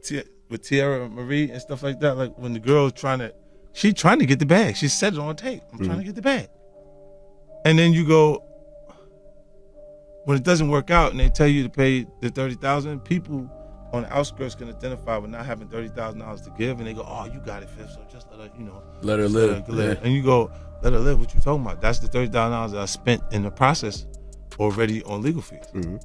Teairra Mari and stuff like that. Like when the girl's trying to get the bag. She said it on tape. I'm trying to get the bag. And then you go, when it doesn't work out and they tell you to pay the $30,000, people on the outskirts can identify with not having $30,000 to give, and they go, "Oh, you got it, Fifth. So just let her live." And you go, "Let her live." What you talking about? That's the $30,000 that I spent in the process already on legal fees. Mm-hmm.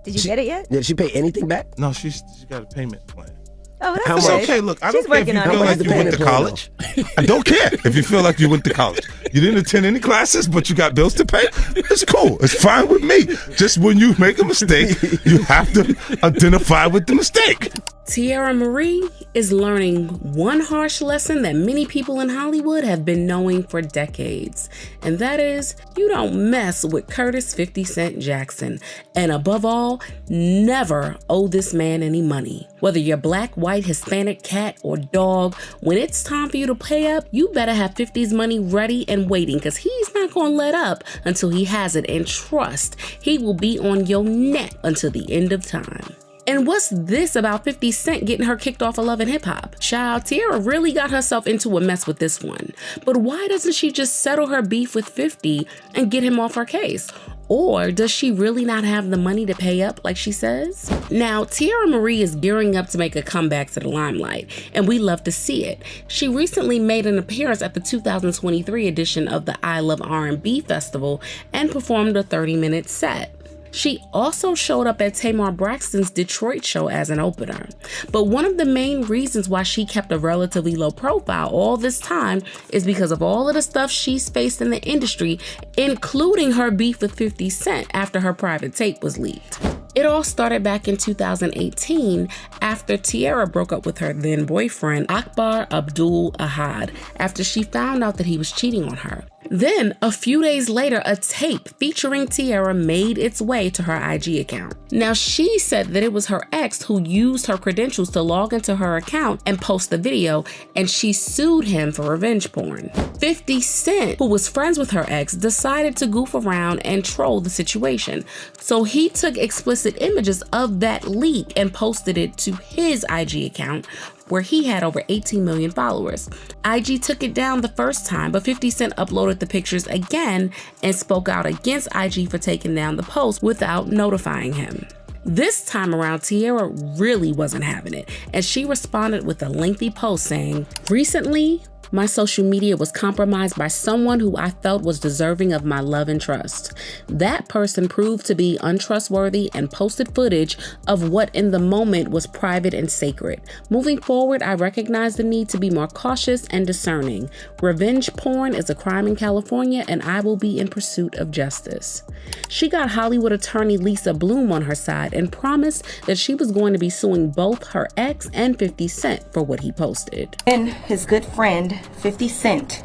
Did you get it yet? Did she pay anything back? No, she got a payment plan. Oh, that's How It's much? okay. Look, I She's don't care if you working on feel it. like you went to college. I don't care if you feel like you went to college. You didn't attend any classes, but you got bills to pay. It's cool. It's fine with me. Just when you make a mistake, you have to identify with the mistake. Teairra Mari is learning one harsh lesson that many people in Hollywood have been knowing for decades, and that is you don't mess with Curtis 50 Cent Jackson, and above all, never owe this man any money. Whether you're black, white, Hispanic, cat, or dog, when it's time for you to pay up, you better have 50's money ready and waiting, because he's not going to let up until he has it, and trust, he will be on your neck until the end of time. And what's this about 50 Cent getting her kicked off of Love and Hip Hop? Child, Teairra really got herself into a mess with this one. But why doesn't she just settle her beef with 50 and get him off her case? Or does she really not have the money to pay up like she says? Now, Teairra Mari is gearing up to make a comeback to the limelight, and we love to see it. She recently made an appearance at the 2023 edition of the I Love R&B Festival and performed a 30-minute set. She also showed up at Tamar Braxton's Detroit show as an opener. But one of the main reasons why she kept a relatively low profile all this time is because of all of the stuff she's faced in the industry, including her beef with 50 Cent after her private tape was leaked. It all started back in 2018 after Teairra broke up with her then boyfriend Akbar Abdul Ahad after she found out that he was cheating on her. Then, a few days later, a tape featuring Teairra made its way to her IG account. Now, she said that it was her ex who used her credentials to log into her account and post the video, and she sued him for revenge porn. 50 Cent, who was friends with her ex, decided to goof around and troll the situation. So he took explicit images of that leak and posted it to his IG account, where he had over 18 million followers. IG took it down the first time, but 50 Cent uploaded the pictures again and spoke out against IG for taking down the post without notifying him. This time around, Teairra really wasn't having it, and she responded with a lengthy post saying, "Recently, my social media was compromised by someone who I felt was deserving of my love and trust. That person proved to be untrustworthy and posted footage of what in the moment was private and sacred. Moving forward, I recognize the need to be more cautious and discerning. Revenge porn is a crime in California, and I will be in pursuit of justice." She got Hollywood attorney Lisa Bloom on her side and promised that she was going to be suing both her ex and 50 Cent for what he posted. And his good friend 50 Cent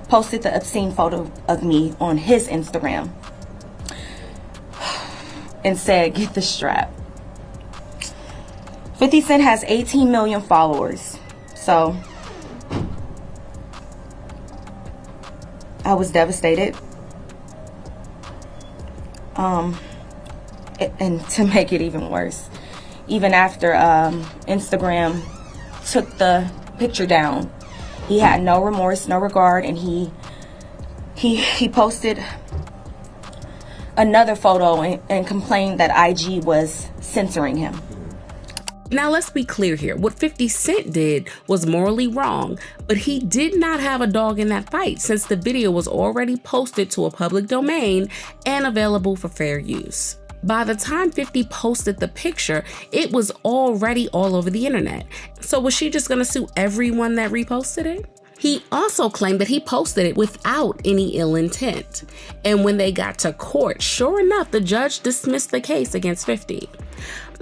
posted the obscene photo of me on his Instagram and said, "Get the strap." 50 Cent has 18 million followers, so I was devastated. And to make it even worse, even after Instagram took the picture down, he had no remorse, no regard, and he posted another photo and complained that IG was censoring him. Now let's be clear here. What 50 Cent did was morally wrong, but he did not have a dog in that fight since the video was already posted to a public domain and available for fair use. By the time 50 posted the picture, it was already all over the internet. So was she just gonna sue everyone that reposted it? He also claimed that he posted it without any ill intent. And when they got to court, sure enough, the judge dismissed the case against 50.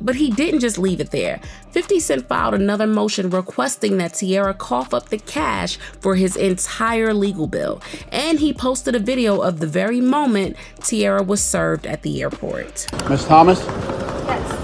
But he didn't just leave it there. 50 Cent filed another motion requesting that Teairra cough up the cash for his entire legal bill. And he posted a video of the very moment Teairra was served at the airport. Miss Thomas? Yes.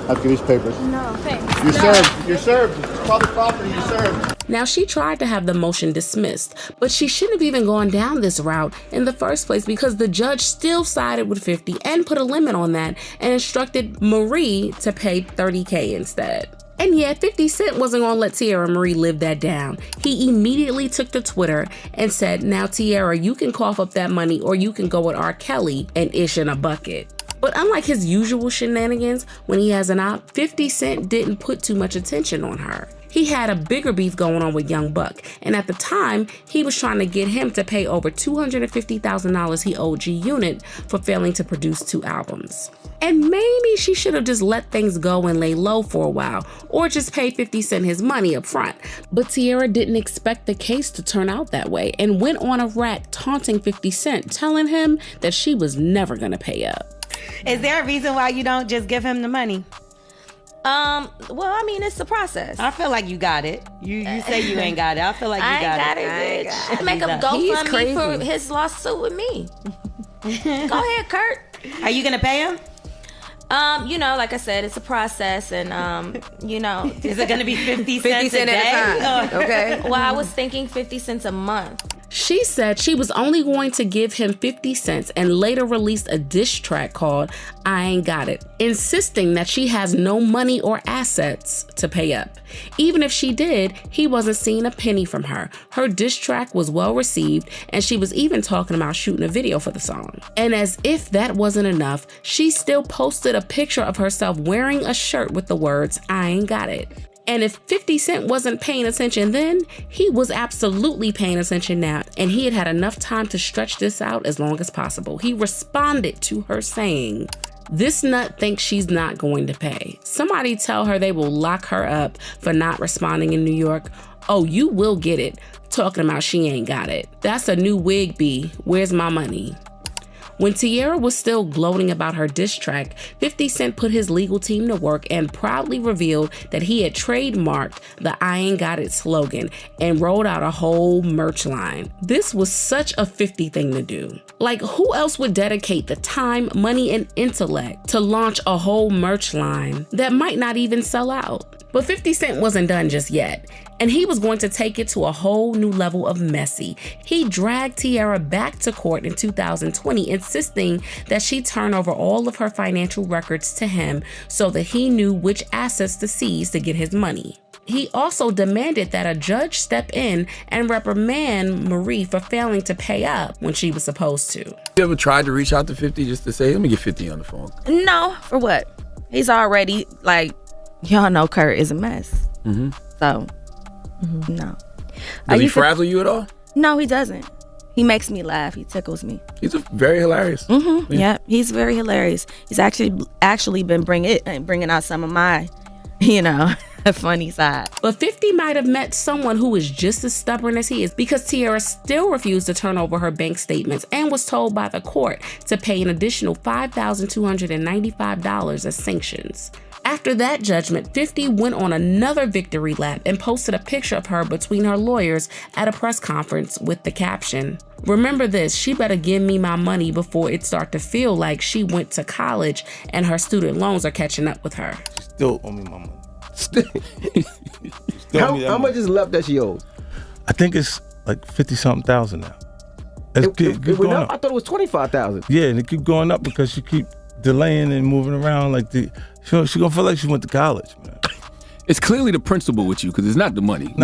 I'll give you these papers. No, thanks. You're served. You're served. It's public property. You're served. Now, she tried to have the motion dismissed, but she shouldn't have even gone down this route in the first place because the judge still sided with 50 and put a limit on that and instructed Marie to pay $30K instead. And yeah, 50 Cent wasn't gonna let Teairra Mari live that down. He immediately took to Twitter and said, now Teairra, you can cough up that money or you can go with R. Kelly and ish in a bucket. But unlike his usual shenanigans, when he has an op, 50 Cent didn't put too much attention on her. He had a bigger beef going on with Young Buck, and at the time, he was trying to get him to pay over $250,000 he owed G-Unit for failing to produce 2 albums. And maybe she should have just let things go and lay low for a while, or just pay 50 Cent his money up front. But Teairra didn't expect the case to turn out that way and went on a rant taunting 50 Cent, telling him that she was never gonna pay up. Is there a reason why you don't just give him the money? Well, I mean, it's the process. I feel like you got it. You say you ain't got it. I feel like you got it. Bitch. Make a GoFundMe for his lawsuit with me. Go ahead, Kurt. Are you gonna pay him? Like I said, it's a process, and is it gonna be 50 cents a day? At a time. Okay. Well, I was thinking 50 cents a month. She said she was only going to give him 50 cents and later released a diss track called I Ain't Got It, insisting that she has no money or assets to pay up. Even if she did, he wasn't seeing a penny from her. Her diss track was well received, and she was even talking about shooting a video for the song. And as if that wasn't enough, she still posted a picture of herself wearing a shirt with the words I Ain't Got It. And if 50 Cent wasn't paying attention then, he was absolutely paying attention now, and he had had enough time to stretch this out as long as possible. He responded to her saying, this nut thinks she's not going to pay. Somebody tell her they will lock her up for not responding in New York. Oh, you will get it. Talking about she ain't got it. That's a new wig, B. Where's my money? When Teairra was still gloating about her diss track, 50 Cent put his legal team to work and proudly revealed that he had trademarked the I Ain't Got It slogan and rolled out a whole merch line. This was such a 50 thing to do. Like, who else would dedicate the time, money, and intellect to launch a whole merch line that might not even sell out? But 50 Cent wasn't done just yet, and he was going to take it to a whole new level of messy. He dragged Teairra back to court in 2020, insisting that she turn over all of her financial records to him so that he knew which assets to seize to get his money. He also demanded that a judge step in and reprimand Marie for failing to pay up when she was supposed to. You ever tried to reach out to 50 just to say, let me get 50 on the phone? No, for what? He's already, y'all know Kurt is a mess. Mm-hmm. So, no. Does he frazzle you at all? No, he doesn't. He makes me laugh. He tickles me. He's very hilarious. Mm-hmm. Yeah, he's very hilarious. He's actually been bringing out some of my, funny side. But 50 might have met someone who is just as stubborn as he is, because Teairra still refused to turn over her bank statements and was told by the court to pay an additional $5,295 as sanctions. After that judgment, 50 went on another victory lap and posted a picture of her between her lawyers at a press conference with the caption, "Remember this, she better give me my money before it start to feel like she went to college and her student loans are catching up with her." She still owe me my money. How much is left that she owes? I think it's like 50-something thousand now. It keep going up. I thought it was 25,000. Yeah, and it keep going up because she keep delaying and moving around she gonna feel like she went to college, man. It's clearly the principle with you, because it's not the money.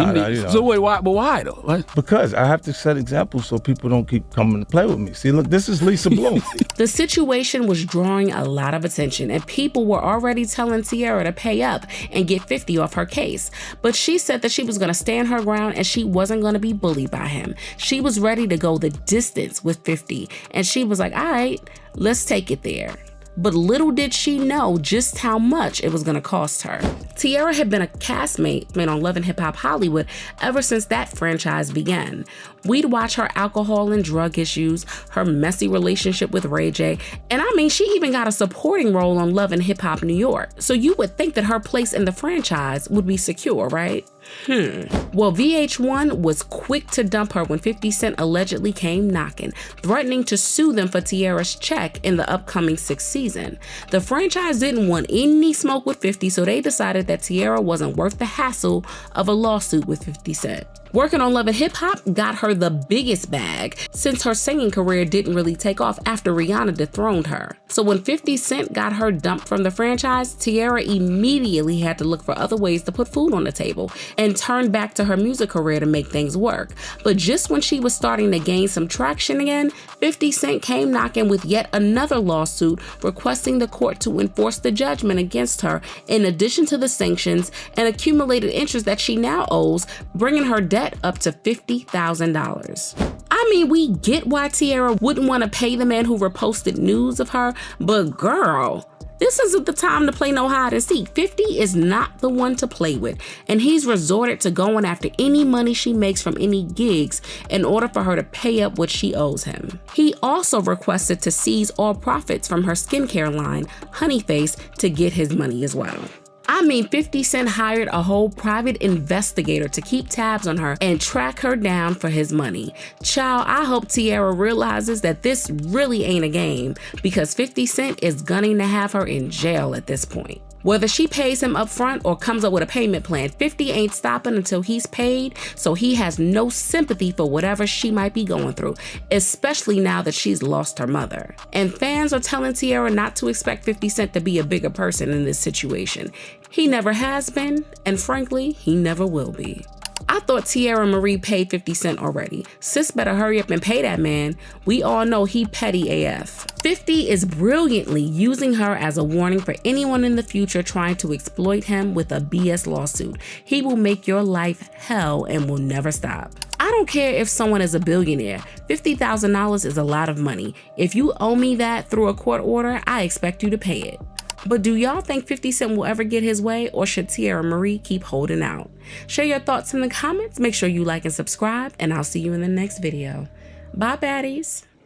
So wait, why? But why though? What? Because I have to set examples so people don't keep coming to play with me. See, look, this is Lisa Bloom. The situation was drawing a lot of attention, and people were already telling Teairra to pay up and get 50 off her case. But she said that she was going to stand her ground and she wasn't going to be bullied by him. She was ready to go the distance with 50, and she was like, all right, let's take it there. But little did she know just how much it was going to cost her. Teairra had been a castmate on Love and Hip Hop Hollywood ever since that franchise began. We'd watch her alcohol and drug issues, her messy relationship with Ray J, and she even got a supporting role on Love and Hip Hop New York. So you would think that her place in the franchise would be secure, right? Well, VH1 was quick to dump her when 50 Cent allegedly came knocking, threatening to sue them for Teairra's check in the upcoming 6th season. season. The franchise didn't want any smoke with 50, so they decided that Teairra wasn't worth the hassle of a lawsuit with 50 Cent. Working on Love and Hip Hop got her the biggest bag, since her singing career didn't really take off after Rihanna dethroned her. So when 50 Cent got her dumped from the franchise, Teairra immediately had to look for other ways to put food on the table and turned back to her music career to make things work. But just when she was starting to gain some traction again, 50 Cent came knocking with yet another lawsuit requesting the court to enforce the judgment against her in addition to the sanctions and accumulated interest that she now owes, bringing her debt up to $50,000. I mean, we get why Teairra wouldn't want to pay the man who reposted news of her, but girl, this isn't the time to play no hide and seek. 50 is not the one to play with, and he's resorted to going after any money she makes from any gigs in order for her to pay up what she owes him. He also requested to seize all profits from her skincare line, Honeyface, to get his money as well. I mean, 50 Cent hired a whole private investigator to keep tabs on her and track her down for his money. Child, I hope Teairra realizes that this really ain't a game, because 50 Cent is gunning to have her in jail at this point. Whether she pays him up front or comes up with a payment plan, 50 ain't stopping until he's paid, so he has no sympathy for whatever she might be going through, especially now that she's lost her mother. And fans are telling Teairra not to expect 50 Cent to be a bigger person in this situation. He never has been, and frankly, he never will be. I thought Teairra Mari paid 50 Cent already. Sis better hurry up and pay that man. We all know he petty AF. 50 is brilliantly using her as a warning for anyone in the future trying to exploit him with a BS lawsuit. He will make your life hell and will never stop. I don't care if someone is a billionaire. $50,000 is a lot of money. If you owe me that through a court order, I expect you to pay it. But do y'all think 50 Cent will ever get his way, or should Teairra Mari keep holding out? Share your thoughts in the comments. Make sure you like and subscribe, and I'll see you in the next video. Bye, baddies.